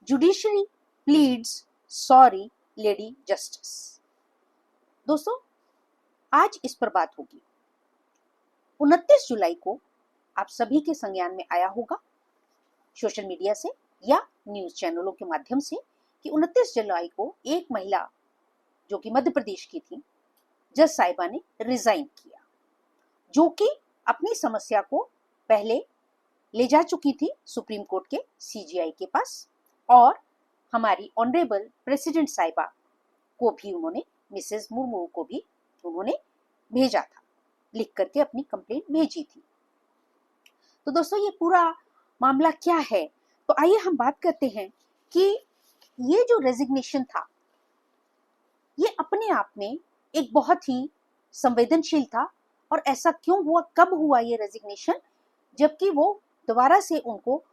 Judiciary pleads sorry lady justice. दोस्तों, आज इस पर बात होगी। 29 जुलाई को आप सभी के संज्ञान में आया होगा सोशल मीडिया से या न्यूज चैनलों के माध्यम से कि 29 जुलाई को एक महिला जो कि मध्य प्रदेश की थी, जज साहिबा ने रिजाइन किया, जो कि अपनी समस्या को पहले ले जा चुकी थी सुप्रीम कोर्ट के सीजीआई के पास, और हमारी ऑनरेबल प्रेसिडेंट साहिबा को भी उन्होंने, मिसेस मुर्मू को भी उन्होंने भेजा था, लिख करके अपनी कंप्लेंट भेजी थी। तो दोस्तों, ये पूरा मामला क्या है, तो आइए हम बात करते हैं कि ये जो रेजिग्नेशन था ये अपने आप में एक बहुत ही संवेदनशील था। और ऐसा क्यों हुआ, कब हुआ ये रेजिग्नेशन, जबकि वो दोबारा से उनको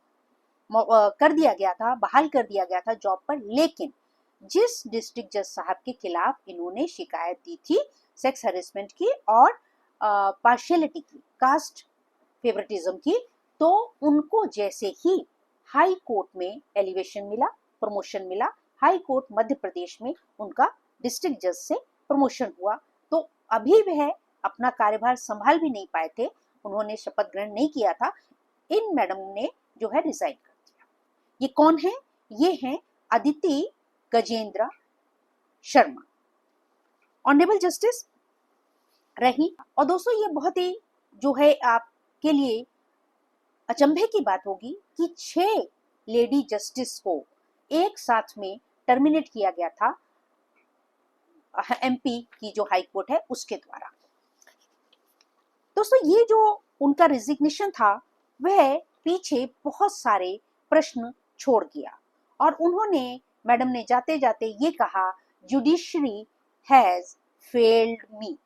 कर दिया गया था, बहाल कर दिया गया था जॉब पर। लेकिन जिस डिस्ट्रिक्ट जज साहब के खिलाफ इन्होंने शिकायत दी थी सेक्स हैरेसमेंट की और पार्शियलिटी की, कास्ट फेवरेटिज्म की, तो उनको जैसे ही हाई कोर्ट में एलिवेशन मिला, प्रमोशन मिला, हाई कोर्ट मध्य प्रदेश में उनका डिस्ट्रिक्ट जज से प्रमोशन हुआ, तो अभी वह अपना कार्यभार संभाल भी नहीं पाए थे, उन्होंने शपथ ग्रहण नहीं किया था, इन मैडम ने जो है रिजाइन कर दिया। ये कौन है? ये हैं अदिति गजेंद्र शर्मा, ऑनरेबल जस्टिस रही। और दोस्तों, ये बहुत ही जो है आपके लिए अचंभे की बात होगी कि 6 लेडी जस्टिस को एक साथ में टर्मिनेट किया गया था एमपी की जो हाई कोर्ट है उसके द्वारा। दोस्तों, ये जो उनका रेजिग्नेशन था वह पीछे बहुत सारे प्रश्न छोड़ गया, और उन्होंने, मैडम ने जाते जाते ये कहा, जुडिशरी हैज फेल्ड मी,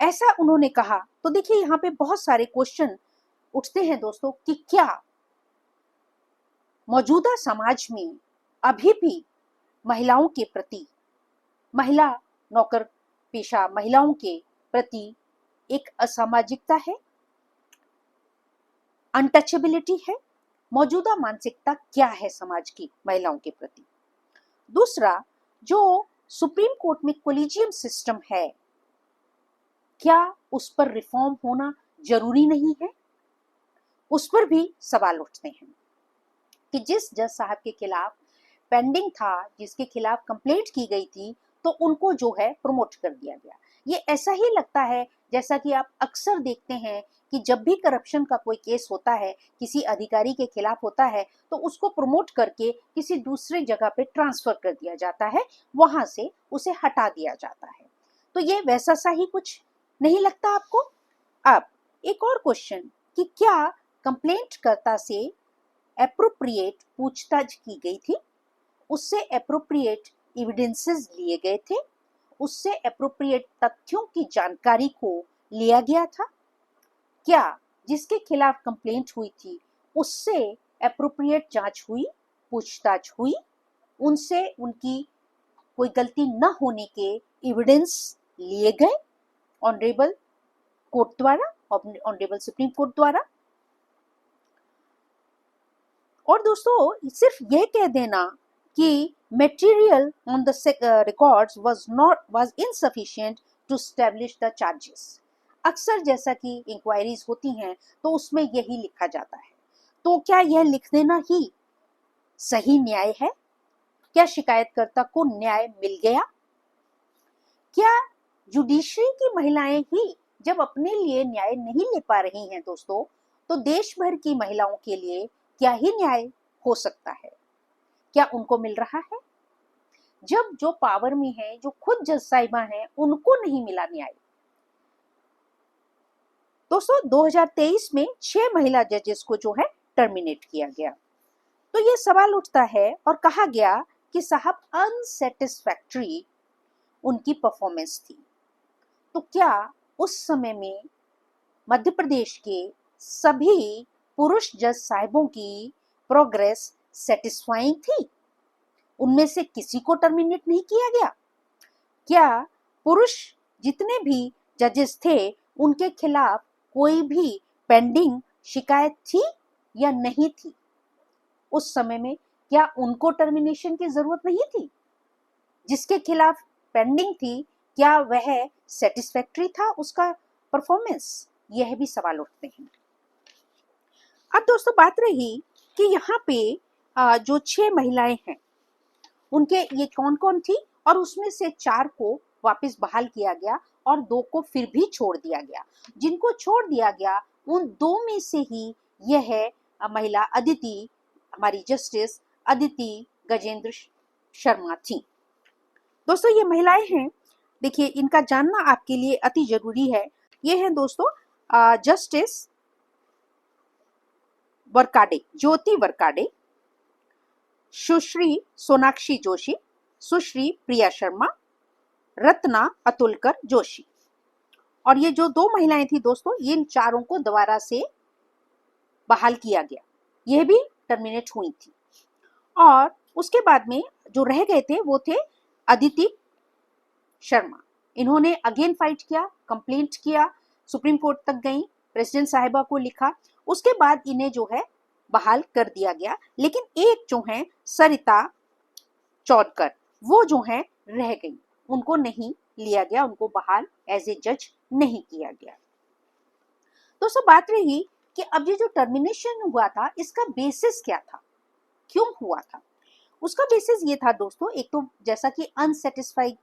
ऐसा उन्होंने कहा। तो देखिए, यहाँ पे बहुत सारे क्वेश्चन उठते हैं दोस्तों कि क्या मौजूदा समाज में अभी भी महिलाओं के प्रति, महिला नौकर पेशा महिलाओं के प्रति एक असामाजिकता है, अनटचेबिलिटी है? मौजूदा मानसिकता क्या है समाज की महिलाओं के प्रति? दूसरा, जो सुप्रीम कोर्ट में कोलिजियम सिस्टम है, क्या उस पर रिफॉर्म होना जरूरी नहीं है? उस पर भी सवाल उठते हैं कि जिस जज साहब के खिलाफ पेंडिंग था, जिसके खिलाफ कंप्लेंट की गई थी, तो उनको जो है प्रमोट कर दिया गया। ये ऐसा ही लगता है जैसा कि आप अक्सर देखते हैं कि जब भी करप्शन का कोई केस होता है, किसी अधिकारी के खिलाफ होता है, तो उसको प्रमोट करके किसी दूसरे जगह पे ट्रांसफर कर दिया जाता है, वहां से उसे हटा दिया जाता है। तो ये वैसा सा ही कुछ नहीं लगता आपको? अब एक और क्वेश्चन कि क्या कंप्लेंटकर्ता से एप्रोप्रिएट पूछताछ की गई थी, उससे एप्रोप्रिएट एविडेंसेस लिए गए थे, उससे एप्रोप्रिएट तथ्यों की जानकारी को लिया गया था? क्या जिसके खिलाफ कंप्लेंट हुई थी उससे एप्रोप्रिएट जांच हुई, पूछताछ हुई, उनसे उनकी कोई गलती न होने के एविडेंस लिए गए ऑनरेबल कोर्ट द्वारा, ऑनरेबल सुप्रीम कोर्ट द्वारा? और दोस्तों, सिर्फ ये कह देना कि material on the records was insufficient to establish the charges, अक्सर जैसा कि इंक्वायरीज होती हैं तो उसमें यही लिखा जाता है। तो क्या यह लिख देना ही सही न्याय है? क्या शिकायतकर्ता को न्याय मिल गया? क्या जुडिशरी की महिलाएं ही जब अपने लिए न्याय नहीं ले पा रही हैं दोस्तों, तो देश भर की महिलाओं के लिए क्या ही न्याय हो सकता है? क्या उनको मिल रहा है? जब जो पावर में है, जो खुद जज साहिबा हैं, उनको नहीं मिला न्याय। दोस्तों, 2023 में 6 महिला जजेस को जो है टर्मिनेट किया गया। तो ये सवाल उठता है और कहा गया कि साहब अनसेटिस्फैक्टरी उनकी परफॉर्मेंस थी। तो क्या उस समय में मध्य प्रदेश के सभी पुरुष जज साहिबों की प्रोग्रेस सेटिस्फाइंग थी? उनमें से किसी को टर्मिनेट नहीं किया गया? क्या पुरुष जितने भी जजेस थे उनके खिलाफ कोई भी पेंडिंग शिकायत थी या नहीं थी? उस समय में क्या उनको टर्मिनेशन की जरूरत नहीं थी? जिसके खिलाफ पेंडिंग थी, क्या वह सेटिस्फैक्टरी था उसका परफॉर्मेंस? यह भी सवाल उठते हैं। अब दोस्तों बात रही कि यहाँ पे जो 6 महिलाएं हैं उनके ये कौन कौन थी, और उसमें से 4 को वापस बहाल किया गया और 2 को फिर भी छोड़ दिया गया। जिनको छोड़ दिया गया उन 2 में से ही यह महिला अदिति, हमारी जस्टिस अदिति गजेंद्र शर्मा थी। दोस्तों ये महिलाएं हैं, देखिए इनका जानना आपके लिए अति जरूरी है। ये हैं दोस्तों जस्टिस वरकाडे, ज्योति वरकाडे, सुश्री सोनाक्षी जोशी, सुश्री प्रिया शर्मा, रत्ना अतुलकर जोशी। और ये जो 2 महिलाएं थी दोस्तों, ये इन चारों को दोबारा से बहाल किया गया, यह भी टर्मिनेट हुई थी। और उसके बाद में जो रह गए थे वो थे अदिति शर्मा। इन्होंने अगेन फाइट किया, कंप्लेंट किया, सुप्रीम कोर्ट तक गई, प्रेसिडेंट साहिबा को लिखा, उसके बाद इन्हें जो है बहाल कर दिया गया। लेकिन एक जो है सरिता चौधकर, वो जो है रह गई, उनको नहीं लिया गया, उनको बहाल एज ए जज नहीं किया गया। दोस्तों बात रही कि अब ये जो टर्मिनेशन हुआ था इसका बेसिस क्या था, क्यों हुआ था? उसका बेसिस ये था दोस्तों, एक तो जैसा कि अनसेटिस्फाइड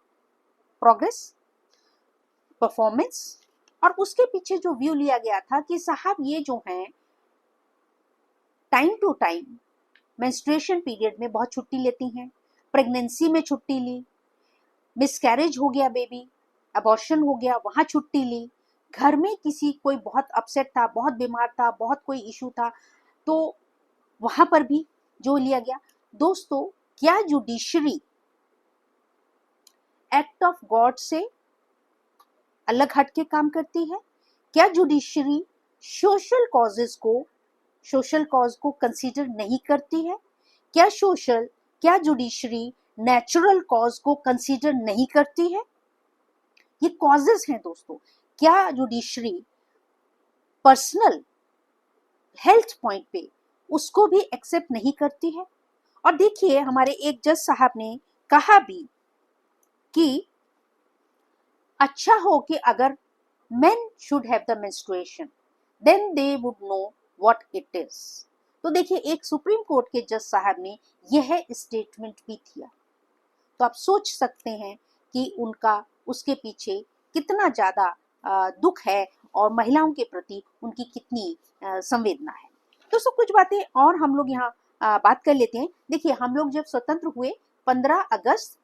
प्रोग्रेस, परफॉर्मेंस, और उसके पीछे जो व्यू लिया गया था कि साहब ये जो है time to time menstruation period में बहुत छुट्टी लेती हैं, प्रेगनेंसी में छुट्टी ली, मिसकैरेज हो गया बेबी, अबॉर्शन हो गया वहां छुट्टी ली, घर में किसी कोई बहुत अपसेट था, बहुत बीमार था, बहुत कोई इशू था, तो वहां पर भी जो लिया गया। दोस्तों क्या जुडिशरी एक्ट ऑफ गॉड से अलग हट के काम करती है? क्या जुडिशरी सोशल कॉज को कंसीडर नहीं करती है? क्या जुडिशरी नेचुरल कॉज को कंसीडर नहीं करती है? ये कॉजेस हैं दोस्तों। क्या जुडिशरी पर्सनल हेल्थ पॉइंट पे उसको भी एक्सेप्ट नहीं करती है? और देखिए हमारे एक जज साहब ने कहा भी कि अच्छा हो कि अगर men should have the menstruation, then they would know what it is। तो देखिए एक सुप्रीम कोर्ट के जज साहब ने यह स्टेटमेंट भी दिया, तो आप सोच सकते हैं कि उनका उसके पीछे कितना ज्यादा दुख है और महिलाओं के प्रति उनकी कितनी संवेदना है। दोस्तों कुछ बातें और हम लोग यहाँ बात कर लेते हैं। देखिए हम लोग जब स्वतंत्र हुए 15 अगस्त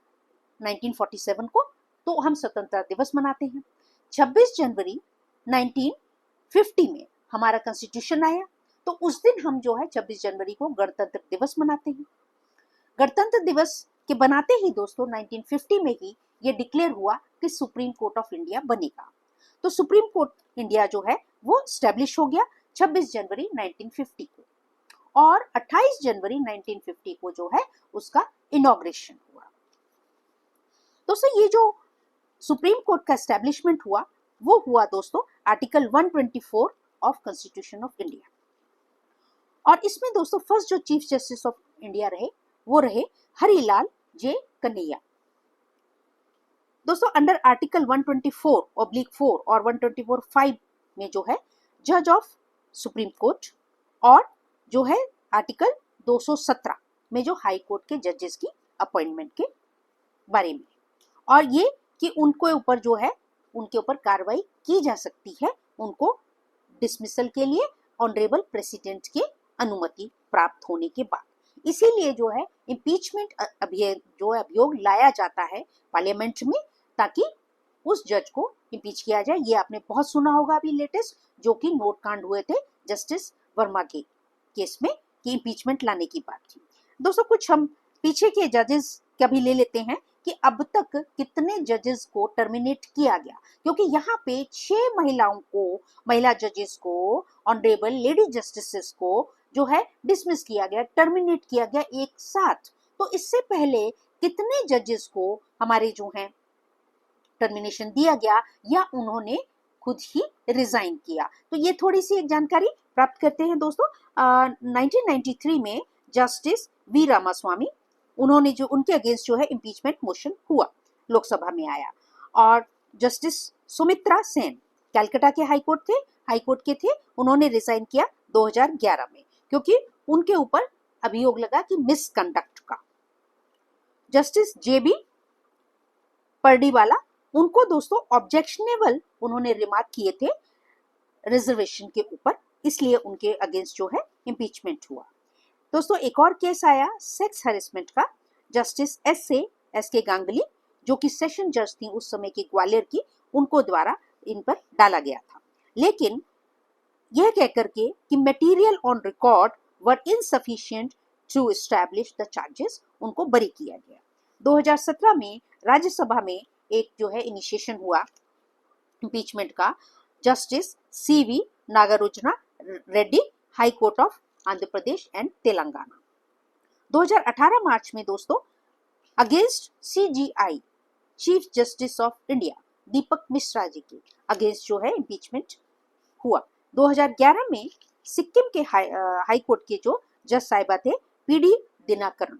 1947 को, तो हम स्वतंत्रता दिवस मनाते हैं। 26 जनवरी 1950 में हमारा कॉन्स्टिट्यूशन आया, तो उस दिन हम जो है 26 जनवरी को गणतंत्र दिवस मनाते हैं। गणतंत्र दिवस के बनाते ही दोस्तों 1950 में ही ये डिक्लेयर हुआ कि सुप्रीम कोर्ट ऑफ इंडिया बनेगा। तो सुप्रीम कोर्ट इंडिया जो है वो स्टैब्लिश हो गया 26 जनवरी 1950 को, और 28 जनवरी 1950 को जो है उसका इनॉग्रेशन हुआ। दोस्तों ये जो सुप्रीम कोर्ट का एस्टैब्लिशमेंट हुआ वो हुआ दोस्तों article 124 of constitution of India. और इसमें दोस्तों फर्स्ट जो चीफ जस्टिस ऑफ इंडिया रहे वो रहे हरिलाल जे कन्हैया। दोस्तों अंडर आर्टिकल 124/4 और 124(5) में जो है जज ऑफ सुप्रीम कोर्ट, और जो है आर्टिकल 217 में जो हाई कोर्ट के जजेस की अपॉइंटमेंट के बारे में, और ये कि उनके ऊपर जो है उनके ऊपर कार्रवाई की जा सकती है उनको डिसमिसल के लिए ऑनरेबल प्रेसिडेंट के अनुमति प्राप्त होने के बाद। इसीलिए जो है इम्पीचमेंट अभियोग लाया जाता है पार्लियामेंट में, ताकि उस जज को इम्पीच किया जाए। ये आपने बहुत सुना होगा अभी लेटेस्ट जो कि नोट कांड हुए थे जस्टिस वर्मा के केस में, कि इम्पीचमेंट लाने की बात थी। दोस्तों कुछ हम पीछे के जजेस का भी ले लेते हैं कि अब तक कितने जजेस को टर्मिनेट किया गया, क्योंकि यहाँ पे 6 महिला जजेस को, ऑनरेबल लेडी जस्टिसेस को जो है डिसमिस किया गया, टर्मिनेट किया गया एक साथ। तो इससे पहले कितने जजेस को हमारे जो हैं टर्मिनेशन दिया गया या उन्होंने खुद ही रिजाइन किया? तो ये थोड़ी सी एक जानकारी प्राप्त करते हैं दोस्तों। 1993 में जस्टिस वी रामास्वामी, उन्होंने जो उनके अगेंस्ट जो है इम्पीचमेंट मोशन हुआ, लोकसभा में आया। और जस्टिस सुमित्रा सेन कलकत्ता के हाईकोर्ट के थे, उन्होंने रिजाइन किया 2011 में क्योंकि उनके ऊपर अभियोग लगा कि मिसकंडक्ट का। जस्टिस जेबी पर्डीवाला, उनको दोस्तों ऑब्जेक्शनेबल उन्होंने रिमार्क किए थे रिजर्वेशन के ऊपर, इसलिए उनके अगेंस्ट जो है इम्पीचमेंट हुआ। दोस्तों एक और केस आया सेक्स हैरेसमेंट का, जस्टिस एस के गांगुली, जो कि सेशन जज थी उस समय की ग्वालियर की, उनको द्वारा इन पर डाला गया था। लेकिन यह कहकर के कि material on record were insufficient to establish the charges, उनको बरी किया गया। 2017 में राज्यसभा में एक जो है इनिशिएशन हुआ इम्पीचमेंट का, justice CV Nagarjuna Reddy, high court of Andhra Pradesh and Telangana. 2018 March में दोस्तों against CJI chief justice of India Dipak Misra ji के अगेंस्ट जो है इम्पीचमेंट हुआ। 2011 में सिक्किम के हाई कोर्ट के जो जज साहिबा थे पीडी दिनाकरन,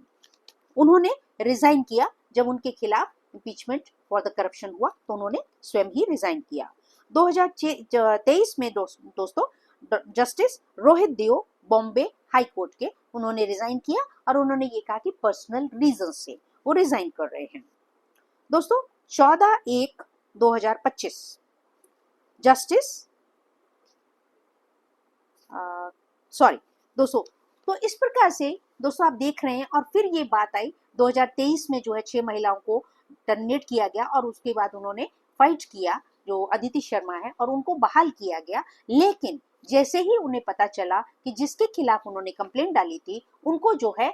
उन्होंने रिजाइन किया जब उनके खिलाफ इम्पीचमेंट फॉर द करप्शन हुआ, तो उन्होंने स्वयं ही रिजाइन किया। 2023 में दोस्तों जस्टिस रोहित देओ बॉम्बे हाई कोर्ट के, उन्होंने रिजाइन किया और उन्होंने ये कहा कि पर्सनल रीजन से वो रिजाइन कर रहे हैं। दोस्तों 14/1/2025 जस्टिस दोस्तों, तो इस प्रकार से दोस्तों आप देख रहे हैं। और फिर ये बात आई 2023 में जो है 6 महिलाओं को टर्मिनेट किया गया और उसके बाद उन्होंने फाइट किया जो अदिति शर्मा है और उनको बहाल किया गया। लेकिन जैसे ही उन्हें पता चला कि जिसके खिलाफ उन्होंने कंप्लेंट डाली थी उनको जो है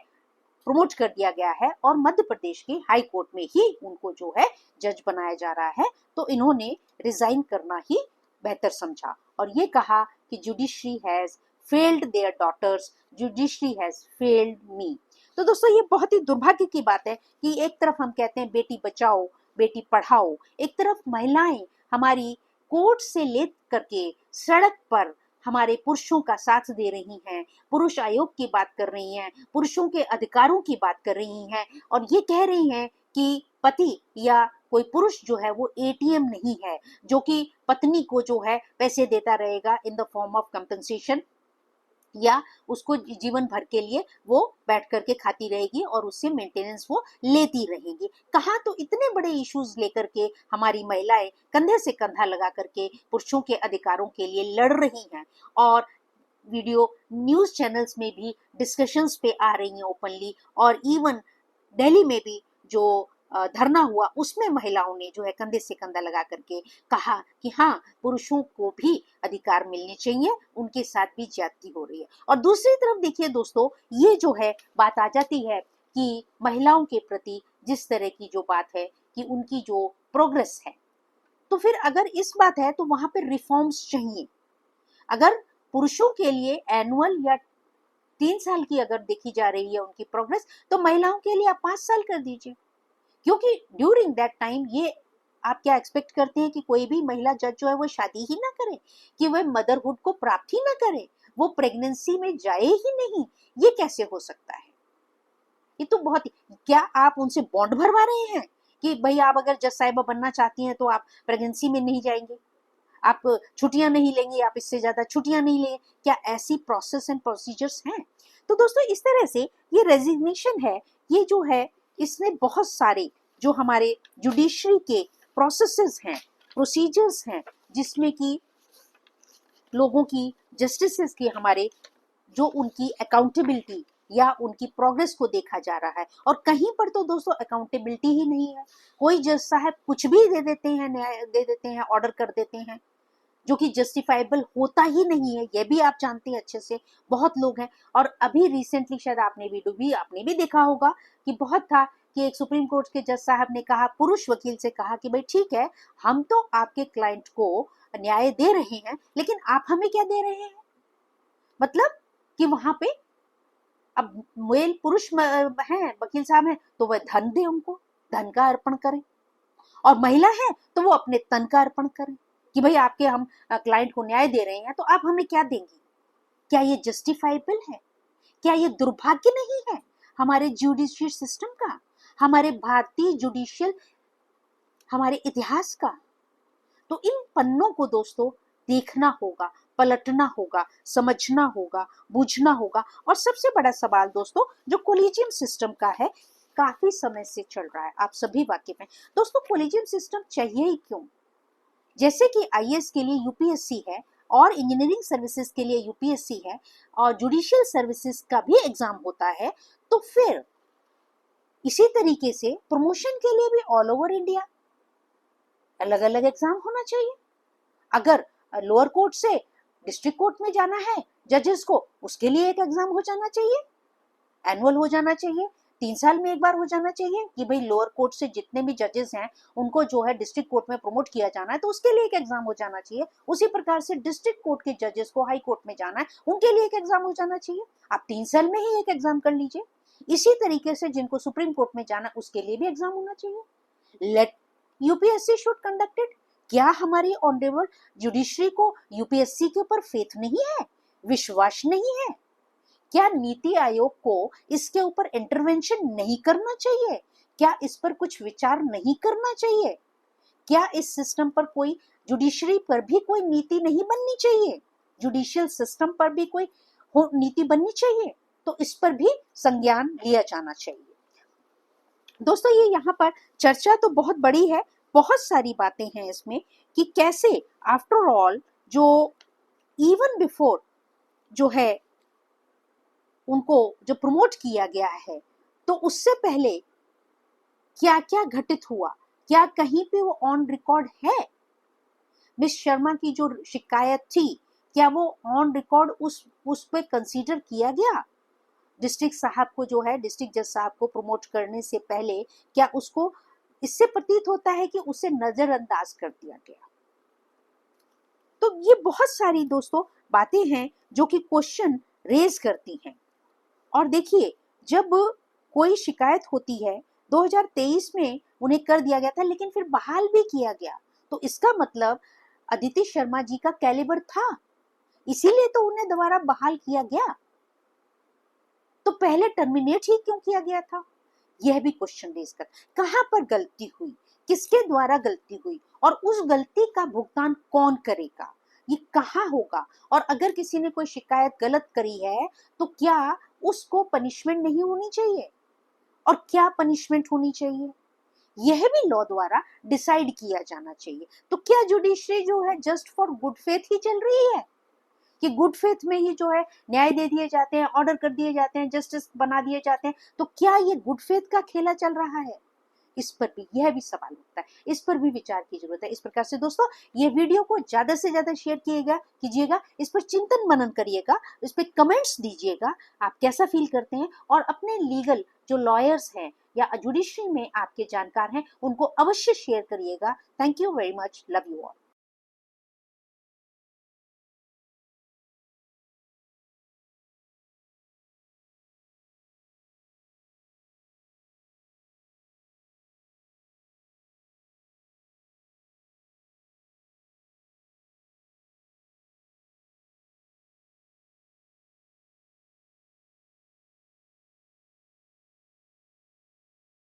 प्रमोट कर दिया गया है और मध्य प्रदेश के हाई कोर्ट में ही उनको जो है जज बनाया जा रहा है, तो इन्होंने रिजाइन करना ही बेहतर समझा और ये कहा कि judiciary has failed their daughters, judiciary has failed me. तो दोस्तों ये बहुत ही दुर्भाग्य की बात है कि एक तरफ हम कहते हैं बेटी बचाओ बेटी पढ़ाओ, एक तरफ महिलाएं हमारी कोर्ट से ले करके सड़क पर हमारे पुरुषों का साथ दे रही हैं, पुरुष आयोग की बात कर रही हैं, पुरुषों के अधिकारों की बात कर रही हैं और ये कह रही हैं कि पति या कोई पुरुष जो है वो एटीएम नहीं है जो कि पत्नी को जो है पैसे देता रहेगा in the form of compensation, या उसको जीवन भर के लिए वो बैठ करके खाती रहेगी और उससे मेंटेनेंस वो लेती रहेगी। कहाँ तो इतने बड़े इश्यूज लेकर के हमारी महिलाएं कंधे से कंधा लगा करके पुरुषों के अधिकारों के लिए लड़ रही हैं और वीडियो न्यूज चैनल्स में भी डिस्कशंस पे आ रही हैं ओपनली। और इवन दिल्ली में भी जो धरना हुआ उसमें महिलाओं ने जो है कंधे से कंधा लगा करके कहा कि हाँ पुरुषों को भी अधिकार मिलने चाहिए, उनके साथ भी ज्यादती हो रही है। और दूसरी तरफ देखिए दोस्तों ये जो है बात आ जाती है कि महिलाओं के प्रति जिस तरह की जो बात है कि उनकी जो प्रोग्रेस है, तो फिर अगर इस बात है तो वहां पर रिफॉर्म्स चाहिए। अगर पुरुषों के लिए एनुअल या 3 साल की अगर देखी जा रही है उनकी प्रोग्रेस, तो महिलाओं के लिए आप 5 साल कर दीजिए, क्योंकि ड्यूरिंग दैट टाइम ये आप क्या एक्सपेक्ट करते हैं कि कोई भी महिला जज जो है वो शादी ही ना करे, कि वह मदरहुड को प्राप्त ही ना करे, वो प्रेगनेंसी में जाए ही नहीं? ये कैसे हो सकता है? ये तो बहुत ही, क्या आप उनसे बॉन्ड भरवा रहे हैं कि भाई आप अगर जज साहिबा बनना चाहती हैं तो आप प्रेगनेंसी में नहीं जाएंगे, आप छुट्टियां नहीं लेंगे, आप इससे ज्यादा छुट्टियां नहीं लेंगे? क्या ऐसी प्रोसेस एंड प्रोसीजर्स हैं? तो दोस्तों इस तरह से ये रेजिग्नेशन है, ये जो है इसने बहुत सारे जो हमारे जुडिशरी के प्रोसेसेस हैं, प्रोसीजर्स हैं, जिसमें कि लोगों की जस्टिसेस की हमारे जो उनकी अकाउंटेबिलिटी या उनकी प्रोग्रेस को देखा जा रहा है। और कहीं पर तो दोस्तों अकाउंटेबिलिटी ही नहीं है, कोई जज साहब कुछ भी दे देते हैं, न्याय दे देते हैं, ऑर्डर कर देते हैं जो कि जस्टिफाइबल होता ही नहीं है। ये भी आप जानते हैं अच्छे से, बहुत लोग हैं। और अभी रिसेंटली शायद आपने भी देखा होगा कि बहुत था कि एक सुप्रीम कोर्ट के जज साहब ने कहा, पुरुष वकील से कहा कि भाई ठीक है हम तो आपके क्लाइंट को न्याय दे रहे हैं लेकिन आप हमें क्या दे रहे हैं? मतलब कि वहां पे अब मेल पुरुष हैं, वकील साहब हैं, तो वह धन दे, उनको धन का अर्पण करें, और महिला है तो वो अपने तन का अर्पण करें कि भाई आपके हम क्लाइंट को न्याय दे रहे हैं तो आप हमें क्या देंगी? क्या ये जस्टिफाइबल है? क्या ये दुर्भाग्य नहीं है हमारे जुडिशियल सिस्टम का, हमारे भारतीय जुडिशियल, हमारे इतिहास का? तो इन पन्नों को दोस्तों देखना होगा, पलटना होगा, समझना होगा, बूझना होगा। और सबसे बड़ा सवाल दोस्तों जो कॉलेजियम सिस्टम का है, काफी समय से चल रहा है, आप सभी वाकिफ हैं दोस्तों, कॉलेजियम सिस्टम चाहिए ही क्यों? जैसे कि आईएएस के लिए यूपीएससी है और इंजीनियरिंग सर्विसेज के लिए यूपीएससी है और जुडिशियल सर्विसेज का भी एग्जाम होता है, तो फिर इसी तरीके से प्रमोशन के लिए भी ऑल ओवर इंडिया अलग अलग एग्जाम होना चाहिए। अगर लोअर कोर्ट से डिस्ट्रिक्ट कोर्ट में जाना है जजेस को, उसके लिए एक एग्जाम हो जाना चाहिए, एनुअल हो जाना चाहिए, 3 साल में एक बार हो जाना चाहिए कि भाई लोअर कोर्ट से जितने भी जजेस हैं उनको जो है डिस्ट्रिक्ट कोर्ट में प्रमोट किया जाना है, तो उसके लिए एक एग्जाम हो जाना चाहिए। उसी प्रकार से डिस्ट्रिक्ट कोर्ट के जजेस को हाई कोर्ट में जाना है, उनके लिए एक एग्जाम हो जाना चाहिए। आप 3 साल में ही एक एग्जाम कर लीजिए। इसी तरीके से जिनको सुप्रीम कोर्ट में जाना, उसके लिए भी एग्जाम होना चाहिए। Let UPSC should conducted. क्या हमारी ऑनरेबल जुडिशरी को यूपीएससी के ऊपर फेथ नहीं है, विश्वास नहीं है? क्या नीति आयोग को इसके ऊपर इंटरवेंशन नहीं करना चाहिए? क्या इस पर कुछ विचार नहीं करना चाहिए? क्या इस सिस्टम पर कोई, जुडिशरी पर भी कोई नीति नहीं बननी चाहिए? जुडिशियल सिस्टम पर भी कोई नीति बननी चाहिए? तो इस पर भी संज्ञान लिया जाना चाहिए। दोस्तों ये यहाँ पर चर्चा तो बहुत बड़ी है, बहुत सारी बातें हैं इसमें कि कैसे आफ्टर ऑल जो इवन बिफोर जो है उनको जो प्रमोट किया गया है, तो उससे पहले क्या क्या घटित हुआ, क्या कहीं पे वो ऑन रिकॉर्ड है? मिस शर्मा की जो शिकायत थी, क्या वो ऑन रिकॉर्ड उस पे कंसीडर किया गया? डिस्ट्रिक्ट साहब को जो है, डिस्ट्रिक्ट जज साहब को प्रमोट करने से पहले क्या उसको, इससे प्रतीत होता है कि उसे नजरअंदाज कर दिया गया? तो ये बहुत सारी दोस्तों बातें हैं जो कि क्वेश्चन रेज करती हैं। और देखिए, जब कोई शिकायत होती है, 2023 में उन्हें कर दिया गया था लेकिन फिर बहाल भी किया गया, तो इसका मतलब अदिति शर्मा जी का कैलिबर था, इसीलिए तो उन्हें दोबारा बहाल किया गया। तो पहले टर्मिनेट ही क्यों किया गया था? यह भी क्वेश्चन रेज कर, कहां पर गलती हुई, किसके द्वारा गलती हुई, और उस गलती का भुगतान कौन करेगा, ये कहाँ होगा? और अगर किसी ने कोई शिकायत गलत करी है तो क्या उसको पनिशमेंट नहीं होनी चाहिए, और क्या पनिशमेंट होनी चाहिए, यह भी लॉ द्वारा डिसाइड किया जाना चाहिए। तो क्या जुडिशरी जो है जस्ट फॉर गुड फेथ ही चल रही है, कि गुड फेथ में ही जो है न्याय दे दिए जाते हैं, ऑर्डर कर दिए जाते हैं, जस्टिस बना दिए जाते हैं? तो क्या ये गुड फेथ का खेला चल रहा है? इस पर भी, यह भी सवाल उठता है, इस पर भी विचार की जरूरत है। इस प्रकार से दोस्तों ये वीडियो को ज्यादा से ज्यादा शेयर कीजिएगा, इस पर चिंतन मनन करिएगा, इस पर कमेंट्स दीजिएगा, आप कैसा फील करते हैं, और अपने लीगल जो लॉयर्स हैं या जुडिशरी में आपके जानकार हैं उनको अवश्य शेयर करिएगा। Thank you very much, love you all.